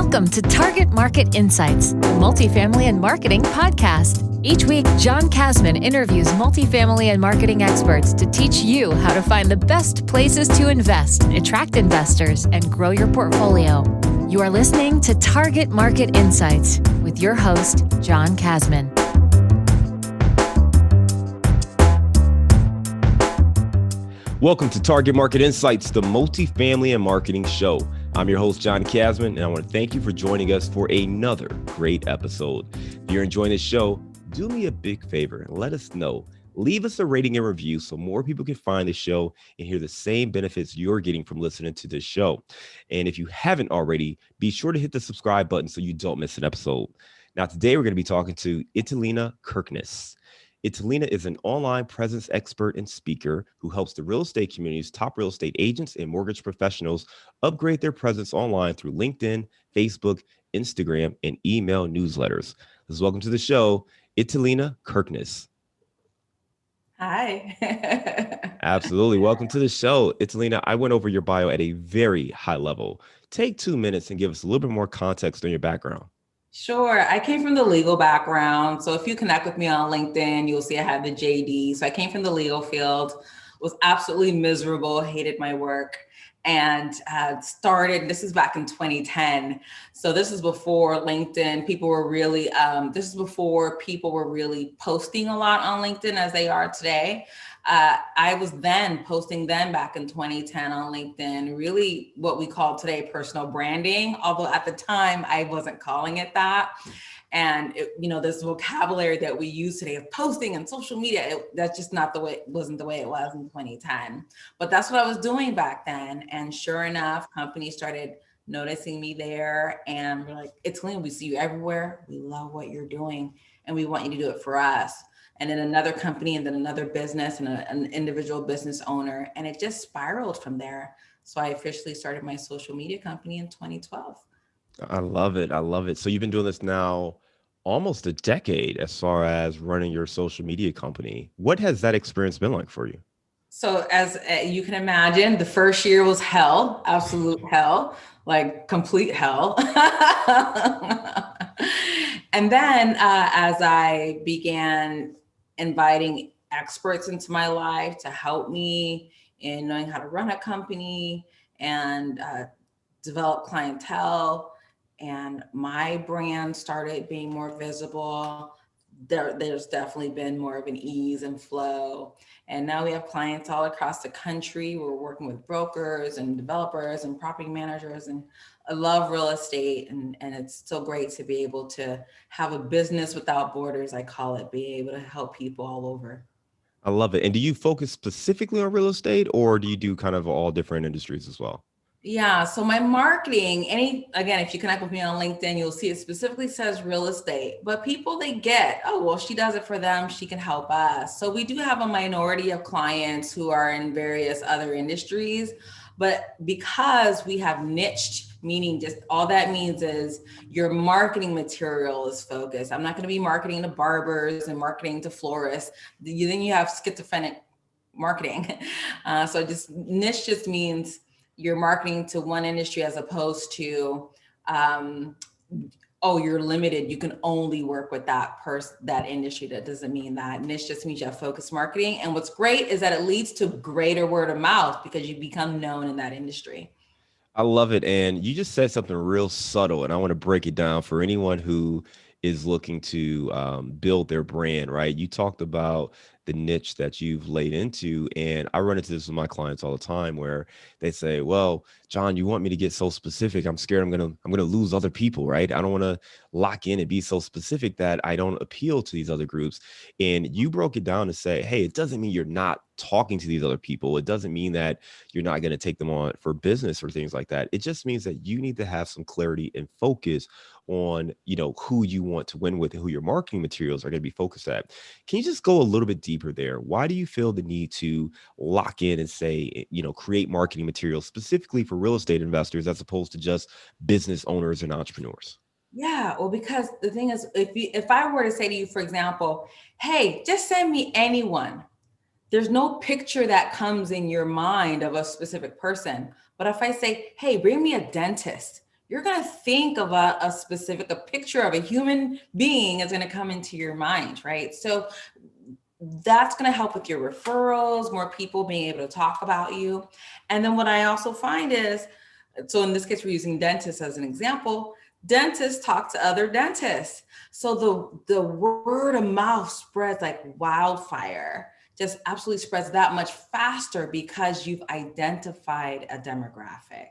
Welcome to Target Market Insights, the multifamily and marketing podcast. Each week, John Kasman interviews multifamily and marketing experts to teach you how to find the best places to invest, attract investors, and grow your portfolio. You are listening to Target Market Insights with your host, John Kasman. Welcome to Target Market Insights, the multifamily and marketing show. I'm your host, John Kasman, and I want to thank you for joining us for another great episode. If you're enjoying this show, do me a big favor and let us know. Leave us a rating and review so more people can find the show and hear the same benefits you're getting from listening to this show. And if you haven't already, be sure to hit the subscribe button so you don't miss an episode. Now, today we're going to be talking to Italina Kirknis. Italina is an online presence expert and speaker who helps the real estate community's top real estate agents and mortgage professionals upgrade their presence online through LinkedIn, Facebook, Instagram, and email newsletters. Welcome to the show, Italina Kirknis. Hi. Absolutely. Welcome to the show. Italina, I went over your bio at a very high level. Take 2 minutes and give us a little bit more context on your background. Sure. I came from the legal background. So if you connect with me on LinkedIn, you'll see I have the JD. So I came from the legal field, was absolutely miserable, hated my work, and this is back in 2010. So this is before LinkedIn. This is before people were really posting a lot on LinkedIn as they are today. I was then posting back in 2010 on LinkedIn, really what we call today personal branding, although at the time I wasn't calling it that. And this vocabulary that we use today of posting and social media, that's just wasn't the way it was in 2010. But that's what I was doing back then. And sure enough, companies started noticing me there and we're like, Italina, we see you everywhere. We love what you're doing and we want you to do it for us. And then another company and then another business and an individual business owner. And it just spiraled from there. So I officially started my social media company in 2012. I love it. I love it. So you've been doing this now almost a decade as far as running your social media company. What has that experience been like for you? So as you can imagine, the first year was hell, absolute hell, like complete hell. And then as I began inviting experts into my life to help me in knowing how to run a company and develop clientele, and my brand started being more visible, there's definitely been more of an ease and flow. And now we have clients all across the country. We're working with brokers and developers and property managers. And I love real estate. And it's so great to be able to have a business without borders, I call it, be able to help people all over. I love it. And do you focus specifically on real estate or do you do kind of all different industries as well? Yeah. So my marketing, if you connect with me on LinkedIn, you'll see it specifically says real estate, but people, they get, oh, well, she does it for them. She can help us. So we do have a minority of clients who are in various other industries, but because we have niched, meaning just all that means is your marketing material is focused. I'm not going to be marketing to barbers and marketing to florists. Then you have schizophrenic marketing. So just niche just means you're marketing to one industry as opposed to, you're limited. You can only work with that industry. That doesn't mean that. Niche just means you have focused marketing. And what's great is that it leads to greater word of mouth because you become known in that industry. I love it. And you just said something real subtle, and I want to break it down for anyone who is looking to build their brand, right? You talked about the niche that you've laid into. And I run into this with my clients all the time where they say, well, John, you want me to get so specific. I'm scared I'm gonna lose other people, right? I don't want to lock in and be so specific that I don't appeal to these other groups. And you broke it down to say, hey, it doesn't mean you're not talking to these other people. It doesn't mean that you're not going to take them on for business or things like that. It just means that you need to have some clarity and focus on, who you want to win with and who your marketing materials are going to be focused at. Can you just go a little bit deeper there? Why do you feel the need to lock in and say, create marketing materials specifically for real estate investors as opposed to just business owners and entrepreneurs? Yeah, well, because the thing is, if I were to say to you, for example, hey, just send me anyone, there's no picture that comes in your mind of a specific person. But if I say, hey, bring me a dentist, you're going to think of a picture of a human being is going to come into your mind, right? So that's going to help with your referrals, more people being able to talk about you. And then what I also find is, so in this case, we're using dentists as an example. Dentists talk to other dentists. So the word of mouth spreads like wildfire, just absolutely spreads that much faster because you've identified a demographic.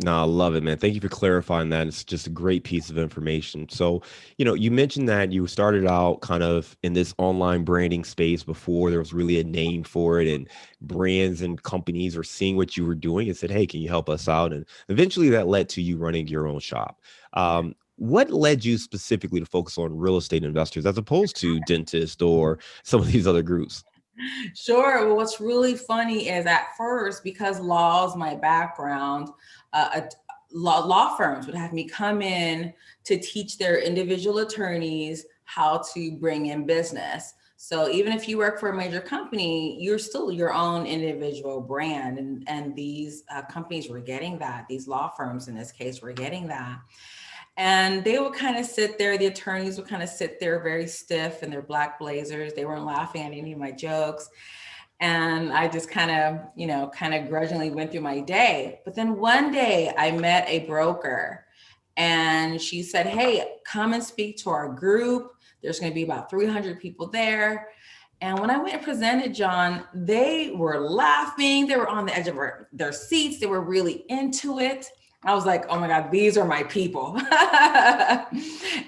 No, I love it, man. Thank you for clarifying that. It's just a great piece of information. So, you mentioned that you started out kind of in this online branding space before there was really a name for it, and brands and companies are seeing what you were doing and said, "Hey, can you help us out?" And eventually that led to you running your own shop. What led you specifically to focus on real estate investors as opposed to dentists or some of these other groups? Sure. Well, what's really funny is at first, because law is my background, law firms would have me come in to teach their individual attorneys how to bring in business. So even if you work for a major company, you're still your own individual brand. And these companies were getting that. These law firms, in this case, were getting that. And they would kind of sit there, the attorneys would kind of sit there very stiff in their black blazers. They weren't laughing at any of my jokes. And I just kind of grudgingly went through my day. But then one day I met a broker and she said, "Hey, come and speak to our group. There's going to be about 300 people there." And when I went and presented, John, they were laughing. They were on the edge of their seats. They were really into it. I was like, "Oh my God, these are my people."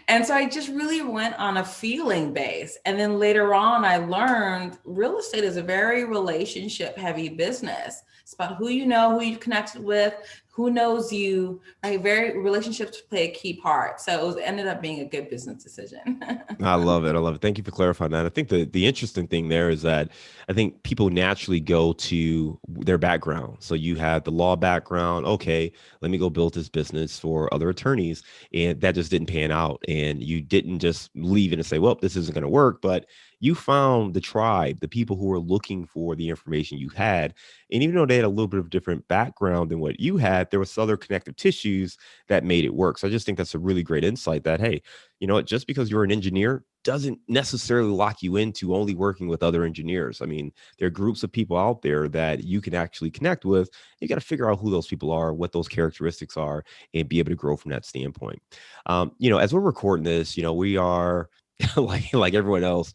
And so I just really went on a feeling base. And then later on, I learned real estate is a very relationship heavy business. It's about who you know, who you connected with, who knows you, right? Very relationships play a key part. So ended up being a good business decision. I love it. I love it. Thank you for clarifying that. I think the interesting thing there is that I think people naturally go to their background. So you have the law background. Okay, let me go build this business for other attorneys. And that just didn't pan out. And you didn't just leave it and say, "Well, this isn't going to work." But you found the tribe, the people who were looking for the information you had. And even though they had a little bit of different background than what you had, there was other connective tissues that made it work. So I just think that's a really great insight that, hey, you know what, just because you're an engineer doesn't necessarily lock you into only working with other engineers. I mean, there are groups of people out there that you can actually connect with. You got to figure out who those people are, what those characteristics are, and be able to grow from that standpoint. As we're recording this, we are like everyone else,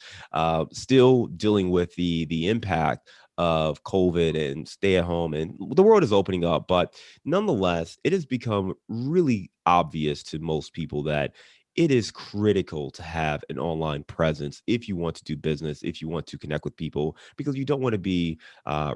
still dealing with the impact of COVID and stay at home, and the world is opening up. But nonetheless, it has become really obvious to most people that it is critical to have an online presence if you want to do business, if you want to connect with people, because you don't want to be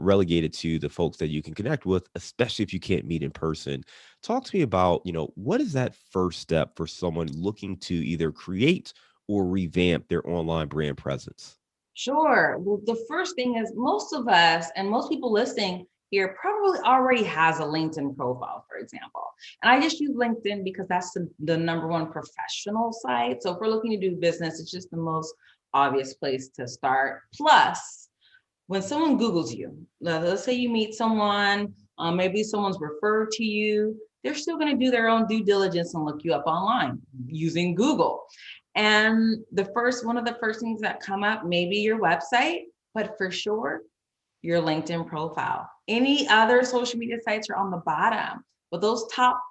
relegated to the folks that you can connect with, especially if you can't meet in person. Talk to me about, what is that first step for someone looking to either create or revamp their online brand presence? Sure. Well, the first thing is most of us and most people listening here probably already has a LinkedIn profile, for example. And I just use LinkedIn because that's the number one professional site. So if we're looking to do business, it's just the most obvious place to start. Plus, when someone Googles you, let's say you meet someone, maybe someone's referred to you, they're still going to do their own due diligence and look you up online using Google. And one of the first things that come up, maybe your website, but for sure, your LinkedIn profile. Any other social media sites are on the bottom, but those top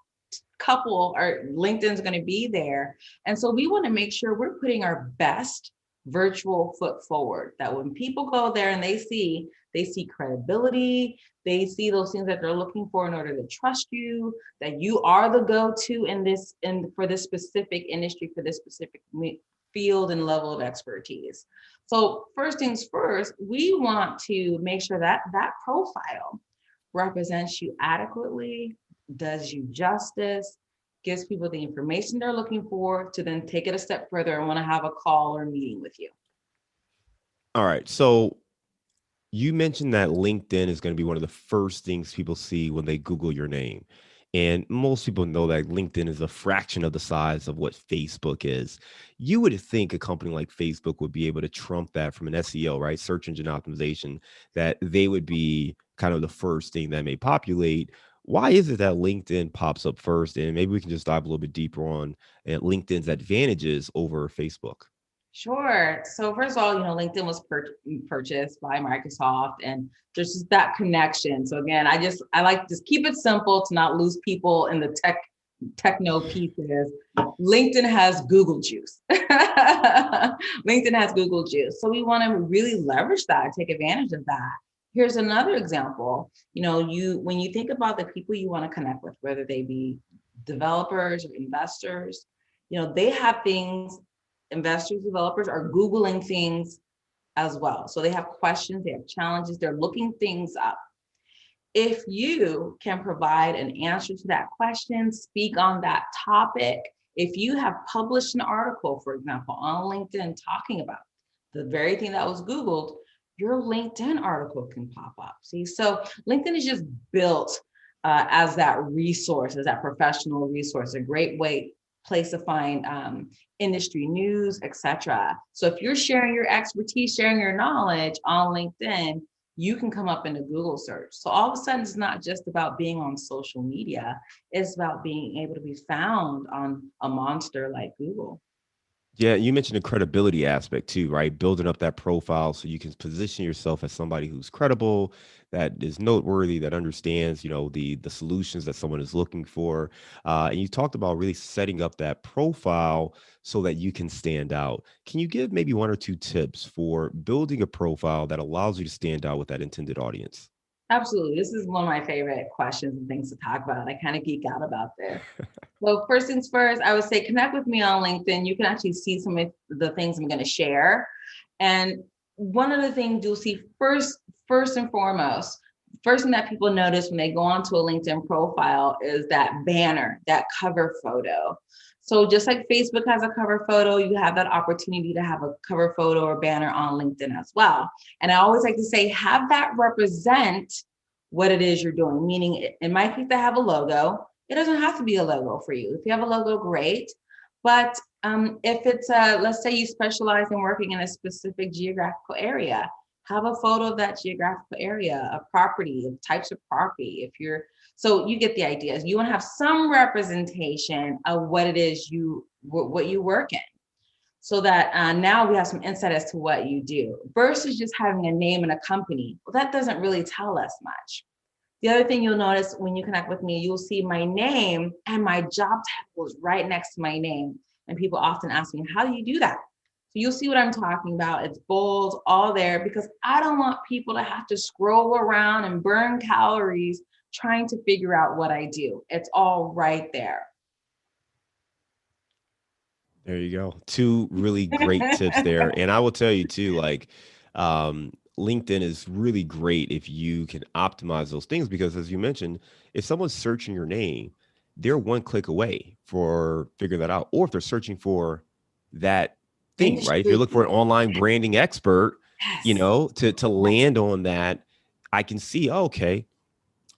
couple are LinkedIn's going to be there. And so we want to make sure we're putting our best virtual foot forward, that when people go there and they see credibility, they see those things that they're looking for in order to trust you, that you are the go-to for this specific industry, for this specific field and level of expertise. So first things first, we want to make sure that that profile represents you adequately, does you justice, gives people the information they're looking for to then take it a step further and want to have a call or meeting with you. All right. So you mentioned that LinkedIn is going to be one of the first things people see when they Google your name. And most people know that LinkedIn is a fraction of the size of what Facebook is. You would think a company like Facebook would be able to trump that from an SEO, right? Search engine optimization, that they would be kind of the first thing that may populate. Why is it that LinkedIn pops up first? And maybe we can just dive a little bit deeper on LinkedIn's advantages over Facebook. Sure. So first of all, LinkedIn was purchased by Microsoft, and there's just that connection. So again, I like to just keep it simple to not lose people in the techno pieces. LinkedIn has Google juice. LinkedIn has Google juice. So we want to really leverage that, take advantage of that. Here's another example. When you think about the people you want to connect with, whether they be developers or investors, they have things. Investors, developers are Googling things as well. So they have questions, they have challenges, they're looking things up. If you can provide an answer to that question, speak on that topic, if you have published an article, for example, on LinkedIn talking about the very thing that was Googled, your LinkedIn article can pop up. See, so LinkedIn is just built as that resource, as that professional resource, a great place to find industry news, etc. So if you're sharing your expertise, sharing your knowledge on LinkedIn, you can come up in a Google search. So all of a sudden, it's not just about being on social media, it's about being able to be found on a monster like Google. Yeah, you mentioned the credibility aspect too, right? Building up that profile so you can position yourself as somebody who's credible, that is noteworthy, that understands, the solutions that someone is looking for. And you talked about really setting up that profile so that you can stand out. Can you give maybe one or two tips for building a profile that allows you to stand out with that intended audience? Absolutely. This is one of my favorite questions and things to talk about. I kind of geek out about this. Well, first things first, I would say connect with me on LinkedIn. You can actually see some of the things I'm going to share. And one of the things you'll see first and foremost, first thing that people notice when they go onto a LinkedIn profile is that banner, that cover photo. So just like Facebook has a cover photo, you have that opportunity to have a cover photo or banner on LinkedIn as well. And I always like to say, have that represent what it is you're doing. Meaning, in my case, I have a logo. It doesn't have to be a logo for you. If you have a logo, great. But if it's let's say you specialize in working in a specific geographical area, have a photo of that geographical area, a property, of types of property. So you get the idea. You want to have some representation of what it is what you work in, so that now we have some insight as to what you do, versus just having a name and a company. Well, that doesn't really tell us much. The other thing you'll notice when you connect with me, you'll see my name and my job title is right next to my name. And people often ask me, how do you do that? So you'll see what I'm talking about. It's bold, all there, because I don't want people to have to scroll around and burn calories trying to figure out what I do. It's all right there. There you go. Two really great tips there. And I will tell you too, like, LinkedIn is really great if you can optimize those things, because as you mentioned, if someone's searching your name, they're one click away for figuring that out. Or if they're searching for that thing, right? If you're looking for an online branding expert, Yes. to land on that, I can see, oh, okay,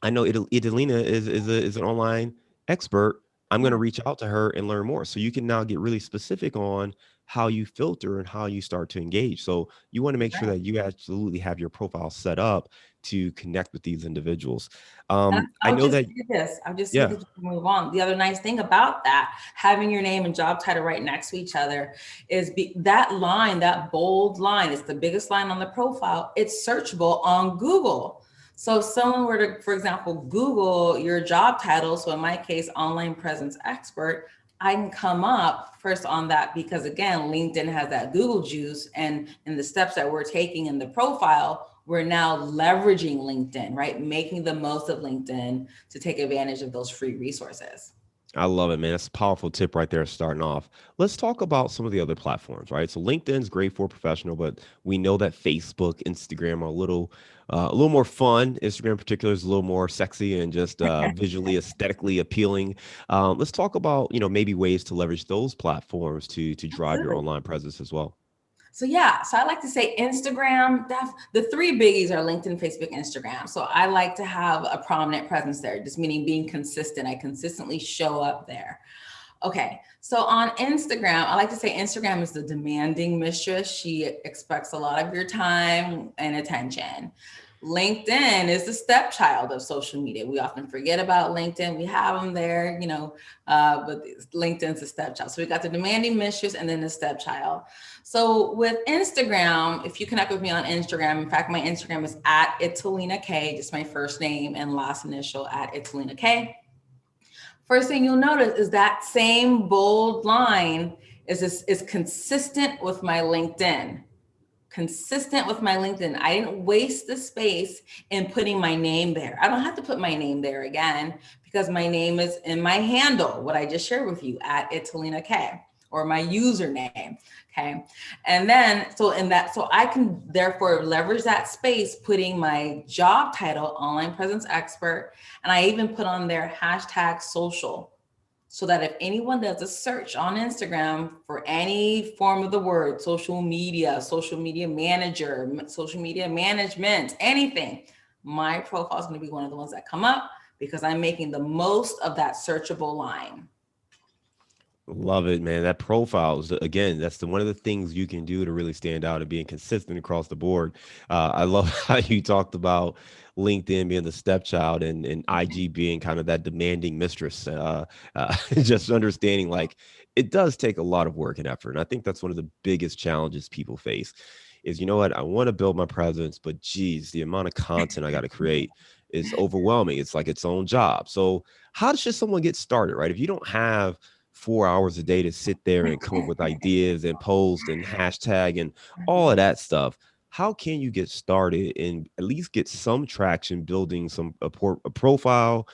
I know Italina is an online expert. I'm going to reach out to her and learn more. So you can now get really specific on how you filter and how you start to engage. So you want to make sure that you absolutely have your profile set up to connect with these individuals. I know that. I'll just say Yeah. this to move on. The other nice thing about that, having your name and job title right next to each other, is that line, that bold line, it's the biggest line on the profile. It's searchable on Google. So if someone were to, for example, Google your job title, so in my case, online presence expert, I can come up first on that, because again, LinkedIn has that Google juice, and in the steps that we're taking in the profile, we're now leveraging LinkedIn, right? Making the most of LinkedIn to take advantage of those free resources. I love it, man. That's a powerful tip right there starting off. Let's talk about some of the other platforms, right? So LinkedIn's great for professional, but we know that Facebook, Instagram are a little more fun. Instagram in particular is a little more sexy and just visually, aesthetically appealing. Let's talk about, maybe ways to leverage those platforms to drive your Absolutely. online presence as well. So I like to say Instagram, the three biggies are LinkedIn, Facebook, Instagram. So I like to have a prominent presence there, just meaning being consistent. I consistently show up there. Okay, so on Instagram, I like to say Instagram is the demanding mistress. She expects a lot of your time and attention. LinkedIn is the stepchild of social media. We often forget about LinkedIn. We have them there, but LinkedIn's the stepchild. So we got the demanding mistress and then the stepchild. So with Instagram, if you connect with me on Instagram, in fact, my Instagram is at Italina K, just my first name and last initial at Italina K. First thing you'll notice is that same bold line is consistent with my LinkedIn. Consistent with my LinkedIn. I didn't waste the space in putting my name there. I don't have to put my name there again because my name is in my handle, what I just shared with you at Italina K, or my username. Okay. And then, so I can therefore leverage that space, putting my job title, online presence expert, and I even put on there #social. So that if anyone does a search on Instagram for any form of the word, social media manager, social media management, anything, my profile is going to be one of the ones that come up because I'm making the most of that searchable line. Love it, man. That profile is, again, that's one of the things you can do to really stand out and being consistent across the board. I love how you talked about LinkedIn being the stepchild and IG being kind of that demanding mistress. Just understanding like it does take a lot of work and effort. And I think that's one of the biggest challenges people face is, you know what, I want to build my presence, but geez, the amount of content I got to create is overwhelming. It's like its own job. So how should someone get started, right? If you don't have 4 hours a day to sit there and come up with ideas and post and hashtag and all of that stuff, how can you get started and at least get some traction building a profile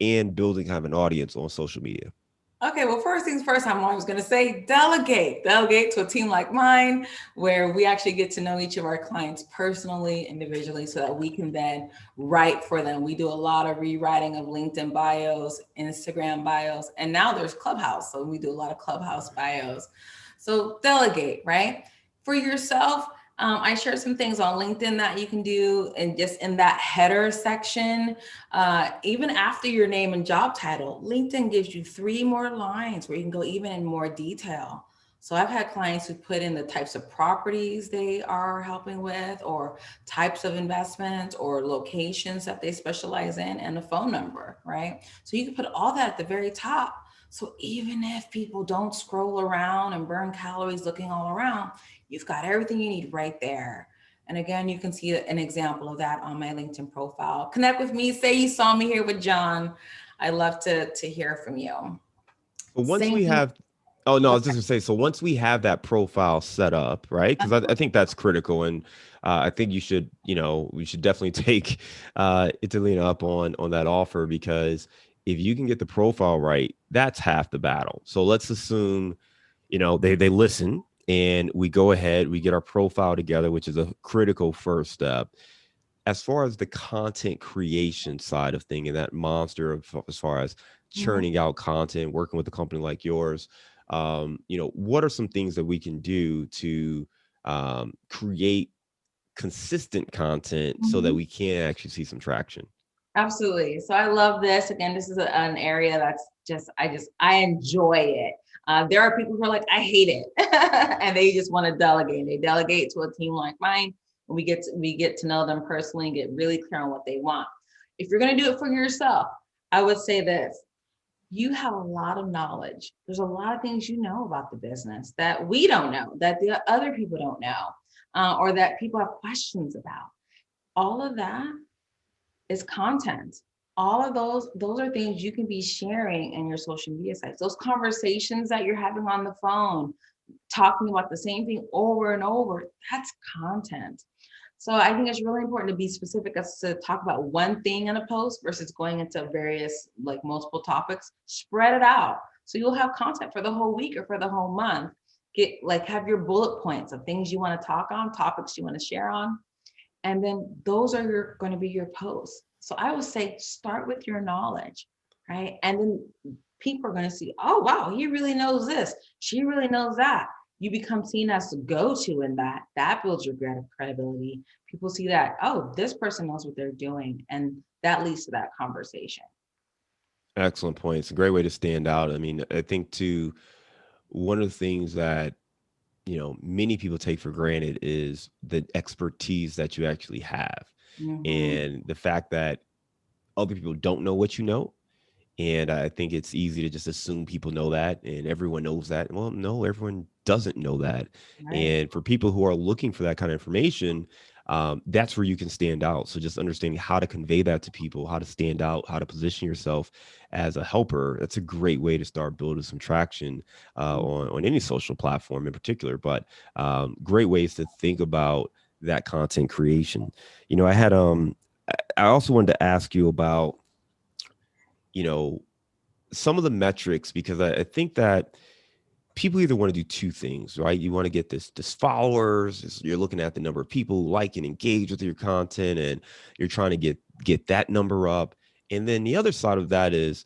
and building kind of an audience on social media? Okay, well, first things first, I'm always going to say delegate to a team like mine, where we actually get to know each of our clients personally, individually, so that we can then write for them. We do a lot of rewriting of LinkedIn bios, Instagram bios, and now there's Clubhouse. So we do a lot of Clubhouse bios. So delegate, right? For yourself, I shared some things on LinkedIn that you can do, and just in that header section, even after your name and job title, LinkedIn gives you 3 more lines where you can go even in more detail. So I've had clients who put in the types of properties they are helping with, or types of investments, or locations that they specialize in, and a phone number, right? So you can put all that at the very top. So even if people don't scroll around and burn calories looking all around, you've got everything you need right there. And again, you can see an example of that on my LinkedIn profile. Connect with me. Say you saw me here with John. I love to hear from you. But once we have, oh no, I was just gonna say, so once we have that profile set up, right? Because I think that's critical, and I think we should definitely take Italina up on that offer, because if you can get the profile right, that's half the battle. So let's assume, they listen, and we go ahead, we get our profile together, which is a critical first step. As far as the content creation side of thing, and that monster of as far as churning out content, working with a company like yours, what are some things that we can do to create consistent content so that we can actually see some traction? Absolutely. So I love this. Again, this is an area that's I enjoy it. There are people who are like, I hate it. And they just want to delegate. They delegate to a team like mine, and we get to know them personally and get really clear on what they want. If you're going to do it for yourself, I would say this: you have a lot of knowledge. There's a lot of things you know about the business that we don't know, that the other people don't know, or that people have questions about. All of that is content. All of those are things you can be sharing in your social media sites. Those conversations that you're having on the phone, talking about the same thing over and over, that's content. So I think it's really important to be specific as to talk about one thing in a post versus going into various, like, multiple topics. Spread it out so you'll have content for the whole week or for the whole month. Have your bullet points of things you want to talk on, topics you want to share on, and then those are going to be your posts. So I would say start with your knowledge, right? And then people are going to see, oh, wow, he really knows this. She really knows that. You become seen as the go-to in that. That builds your credibility. People see that, oh, this person knows what they're doing. And that leads to that conversation. Excellent point. It's a great way to stand out. I mean, I think too, one of the things that many people take for granted is the expertise that you actually have. Mhm. And the fact that other people don't know what you know. And I think it's easy to just assume people know that and everyone knows that. Well, no, everyone doesn't know that. Right. And for people who are looking for that kind of information, that's where you can stand out. So just understanding how to convey that to people, how to stand out, how to position yourself as a helper. That's a great way to start building some traction on any social platform in particular. But great ways to think about that content creation. I had I also wanted to ask you about, you know, some of the metrics, because I think that people either want to do two things, right? You want to get this followers. You're looking at the number of people who like and engage with your content, and you're trying to get that number up. And then the other side of that is,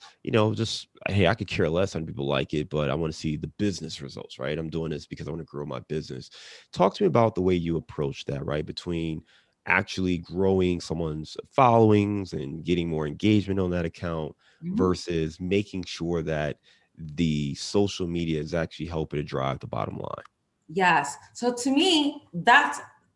just hey, I could care less on people like it, but I want to see the business results, right? I'm doing this because I want to grow my business. Talk to me about the way you approach that, right? Between actually growing someone's followings and getting more engagement on that account Mhm. versus making sure that the social media is actually helping to drive the bottom line. Yes. So to me,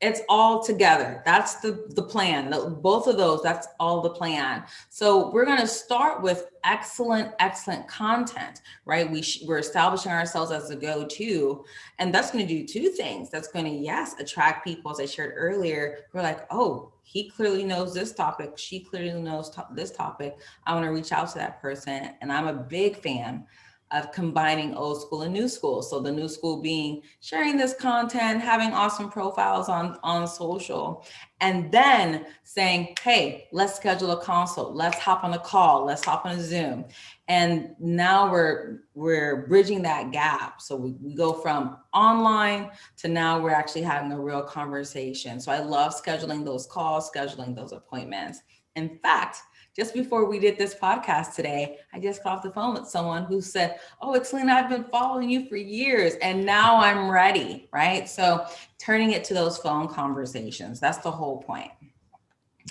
it's all together. That's the plan. Both of those, that's all the plan. So we're going to start with excellent content, right? We're establishing ourselves as a go-to, and that's going to do two things. That's going to, yes, attract people, as I shared earlier. We're like, oh, he clearly knows this topic. She clearly knows this topic. I want to reach out to that person. And I'm a big fan of combining old school and new school. So the new school being sharing this content, having awesome profiles on social, and then saying, hey, let's schedule a consult. Let's hop on a call. Let's hop on a Zoom. And now we're bridging that gap. So we go from online to now we're actually having a real conversation. So I love scheduling those calls, scheduling those appointments. In fact, just before we did this podcast today, I just got off the phone with someone who said, oh, Italina, I've been following you for years and now I'm ready, right? So turning it to those phone conversations, that's the whole point.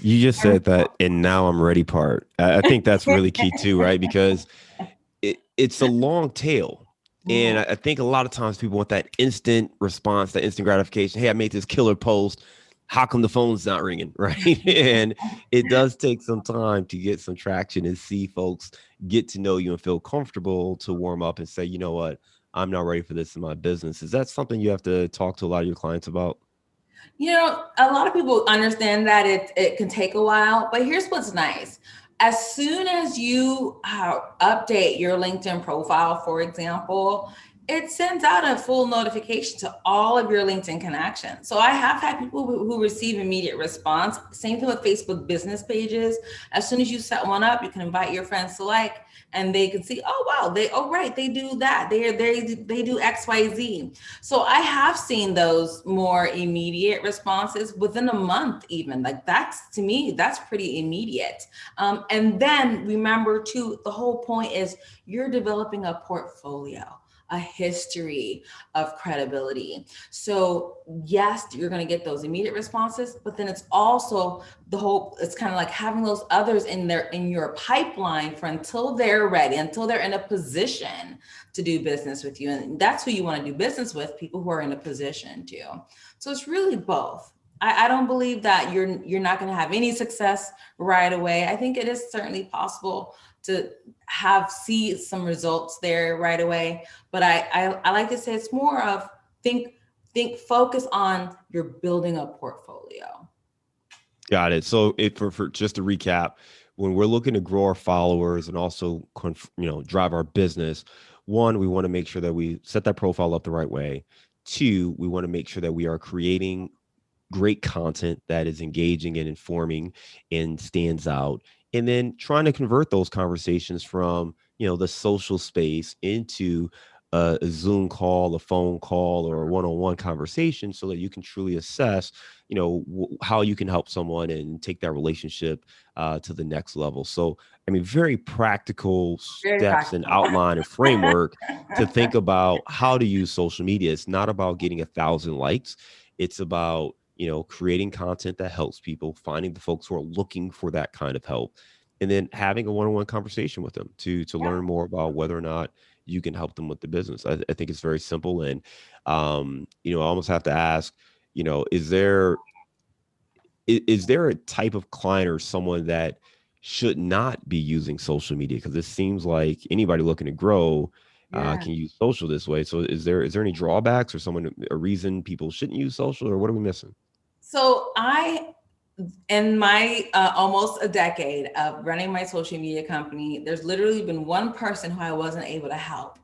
You just said that, and now I'm ready part. I think that's really key too, right? Because it's a long tail. And I think a lot of times people want that instant response, that instant gratification. Hey, I made this killer post. How come the phone's not ringing? Right. And it does take some time to get some traction and see folks get to know you and feel comfortable to warm up and say, you know what, I'm not ready for this in my business. Is that something you have to talk to a lot of your clients about? A lot of people understand that it can take a while, but here's what's nice. As soon as you update your LinkedIn profile, for example, it sends out a full notification to all of your LinkedIn connections. So I have had people who receive immediate response. Same thing with Facebook business pages. As soon as you set one up, you can invite your friends to like, and they can see, oh wow, they do that. They do XYZ. So I have seen those more immediate responses within a month, even. Like that's, to me, that's pretty immediate. And then remember too, the whole point is you're developing a portfolio, a history of credibility. So yes, you're going to get those immediate responses, but then it's also it's kind of like having those others in your pipeline for until they're ready, until they're in a position to do business with you. And that's who you want to do business with, people who are in a position to. So it's really both. I don't believe that you're not going to have any success right away. I think it is certainly possible to see some results there right away. But I like to say it's more of focus on you're building a portfolio. Got it. So for just to recap, when we're looking to grow our followers and also drive our business, one, we want to make sure that we set that profile up the right way. Two, we want to make sure that we are creating great content that is engaging and informing and stands out, and then trying to convert those conversations from the social space into a Zoom call, a phone call, or a one-on-one conversation, so that you can truly assess how you can help someone and take that relationship to the next level. So I mean, very practical Very steps and practical. outline and framework to think about how to use social media. It's not about getting 1,000 likes. It's about creating content that helps people, finding the folks who are looking for that kind of help, and then having a one-on-one conversation with them to learn more about whether or not you can help them with the business. I think it's very simple. And I almost have to ask, is there is there a type of client or someone that should not be using social media? Because it seems like anybody looking to grow Yeah. can use social this way. So is there any drawbacks or a reason people shouldn't use social, or what are we missing? So in my almost a decade of running my social media company, there's literally been one person who I wasn't able to help.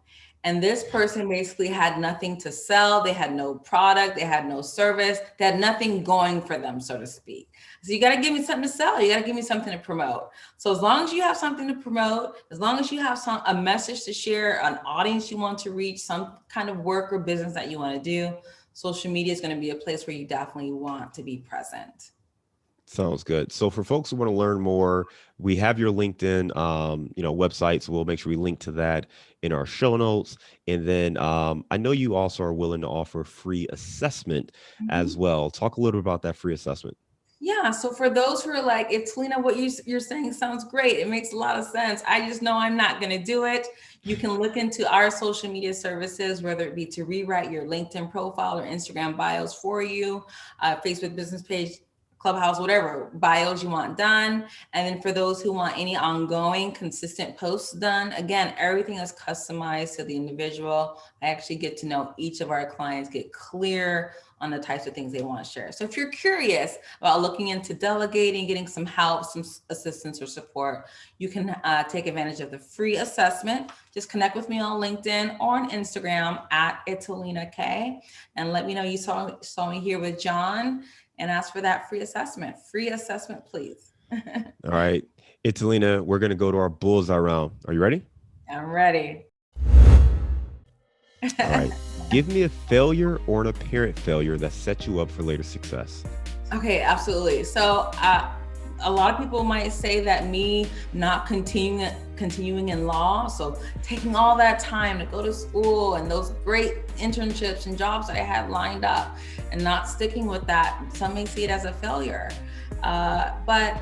And this person basically had nothing to sell. They had no product. They had no service. They had nothing going for them, so to speak. So you got to give me something to sell. You got to give me something to promote. So as long as you have something to promote, as long as you have a message to share, an audience you want to reach, some kind of work or business that you want to do, social media is going to be a place where you definitely want to be present. Sounds good. So for folks who want to learn more, we have your LinkedIn, website. So we'll make sure we link to that in our show notes. And then I know you also are willing to offer free assessment as well. Talk a little bit about that free assessment. Yeah. So for those who are like, Italina, what you're saying sounds great. It makes a lot of sense. I just know I'm not going to do it. You can look into our social media services, whether it be to rewrite your LinkedIn profile or Instagram bios for you, Facebook business page, Clubhouse, whatever bios you want done. And then for those who want any ongoing consistent posts done, again, everything is customized to the individual. I actually get to know each of our clients, get clear on the types of things they want to share. So if you're curious about looking into delegating, getting some help, some assistance or support, you can take advantage of the free assessment. Just connect with me on LinkedIn or on Instagram at Italina K, and let me know you saw me here with John, and ask for that free assessment. Free assessment, please. All right. Italina, we're going to go to our bullseye round. Are you ready? I'm ready. All right. Give me a failure or an apparent failure that set you up for later success. Okay, absolutely. So a lot of people might say that me not continuing in law, so taking all that time to go to school and those great internships and jobs that I had lined up and not sticking with that, some may see it as a failure. But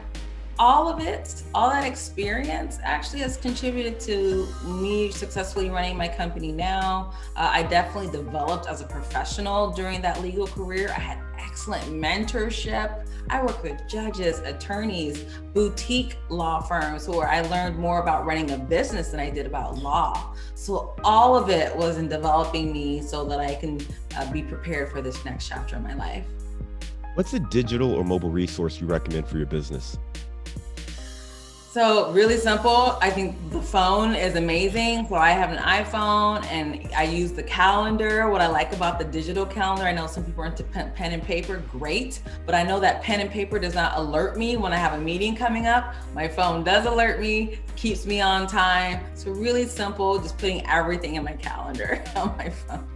all of it, all that experience actually has contributed to me successfully running my company now. I definitely developed as a professional during that legal career. I had excellent mentorship. I worked with judges, attorneys, boutique law firms where I learned more about running a business than I did about law. So all of it was in developing me so that I can be prepared for this next chapter of my life. What's a digital or mobile resource you recommend for your business? So really simple. I think the phone is amazing. So I have an iPhone and I use the calendar. What I like about the digital calendar, I know some people are into pen and paper, great. But I know that pen and paper does not alert me when I have a meeting coming up. My phone does alert me, keeps me on time. So really simple, just putting everything in my calendar on my phone.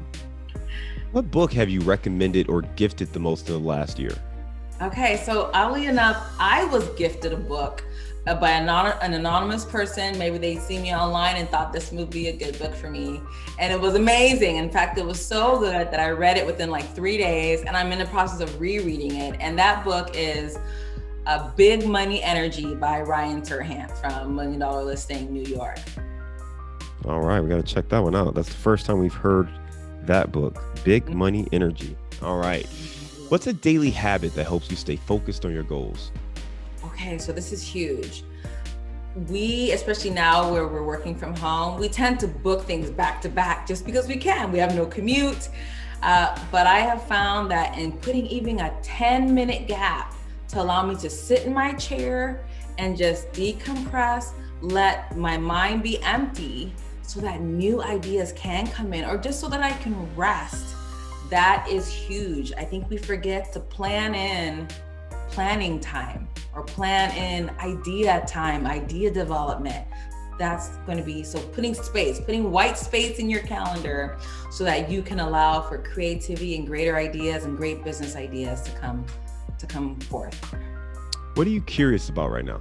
What book have you recommended or gifted the most in the last year? Okay, so oddly enough, I was gifted a book by an anonymous person. Maybe they see me online and thought this would be a good book for me. And it was amazing. In fact, it was so good that I read it within like 3 days, and I'm in the process of rereading it. And that book is Big Money Energy by Ryan Serhant from $1 Million Listing New York. All right, we got to check that one out. That's the first time we've heard that book, Big Money Energy. All right. What's a daily habit that helps you stay focused on your goals? Okay, so this is huge. We, especially now where we're working from home, we tend to book things back to back just because we can. We have no commute. But I have found that in putting even a 10-minute gap to allow me to sit in my chair and just decompress, let my mind be empty so that new ideas can come in, or just so that I can rest. That is huge. I think we forget to plan in planning time or plan in idea time, idea development. That's going to be, so putting white space in your calendar so that you can allow for creativity and greater ideas and great business ideas to come forth. What are you curious about right now?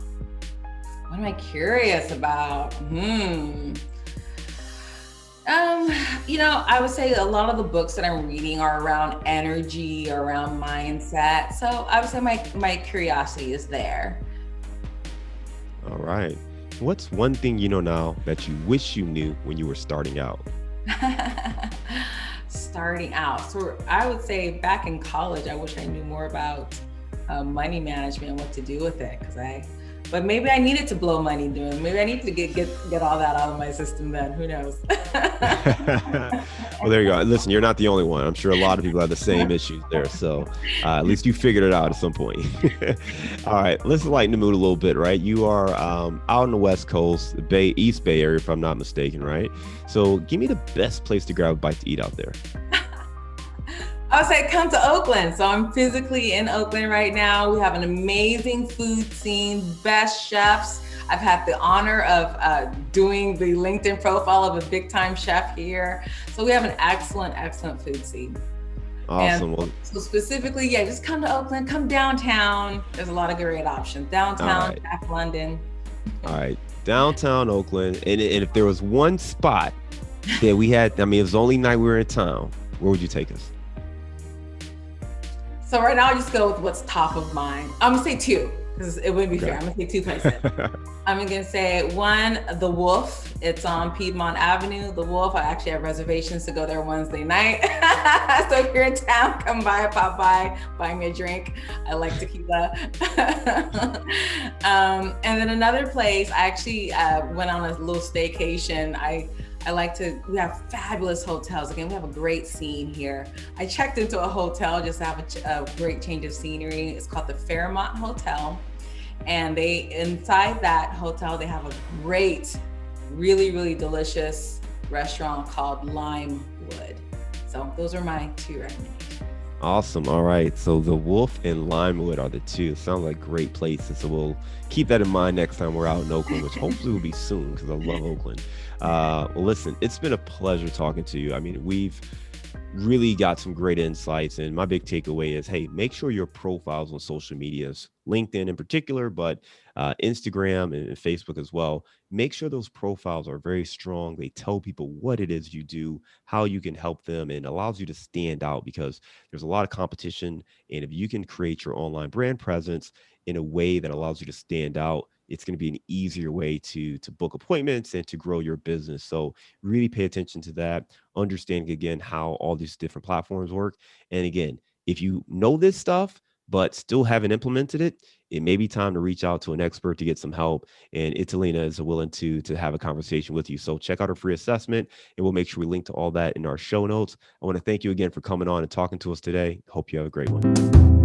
What am I curious about? I would say a lot of the books that I'm reading are around energy, around mindset. So I would say my curiosity is there. All right. What's one thing you know now that you wish you knew when you were starting out? Starting out. So I would say back in college, I wish I knew more about money management and what to do with it. But maybe I needed to blow money doing. Maybe I need to get all that out of my system then. Who knows? Well, there you go. Listen, you're not the only one. I'm sure a lot of people have the same issues there. So at least you figured it out at some point. All right, let's lighten the mood a little bit, right? You are out on the West Coast, the East Bay area, if I'm not mistaken, right? So give me the best place to grab a bite to eat out there. I would say come to Oakland. So I'm physically in Oakland right now. We have an amazing food scene, best chefs. I've had the honor of doing the LinkedIn profile of a big time chef here. So we have an excellent food scene. Awesome. And so specifically, just come to Oakland, come downtown. There's a lot of great options. Downtown, back London. All right, downtown Oakland. And if there was one spot that we had, it was the only night we were in town, where would you take us? So right now, I'll just go with what's top of mind. I'm gonna say two, because it wouldn't be fair. I'm gonna say two places. I'm gonna say one, The Wolf. It's on Piedmont Avenue. The Wolf, I actually have reservations to go there Wednesday night. So if you're in town, come by, pop by, buy me a drink. I like tequila. And then another place, I actually went on a little staycation. We have fabulous hotels. Again, we have a great scene here. I checked into a hotel just to have a great change of scenery. It's called the Fairmont Hotel. And inside that hotel, they have a great, really, really delicious restaurant called Limewood. So those are my two recommendations. Awesome. All right. So the Wolf and Limewood are the two. Sound like great places. So we'll keep that in mind next time we're out in Oakland, which hopefully will be soon because I love Oakland. Well, listen, it's been a pleasure talking to you. We've really got some great insights. And my big takeaway is, hey, make sure your profiles on social medias, LinkedIn in particular, but Instagram and Facebook as well, make sure those profiles are very strong. They tell people what it is you do, how you can help them, and allows you to stand out because there's a lot of competition. And if you can create your online brand presence in a way that allows you to stand out, it's going to be an easier way to book appointments and to grow your business. So really pay attention to that, understanding again how all these different platforms work. And again, if you know this stuff, but still haven't implemented it, it may be time to reach out to an expert to get some help. And Italina is willing to have a conversation with you. So check out our free assessment and we'll make sure we link to all that in our show notes. I want to thank you again for coming on and talking to us today. Hope you have a great one.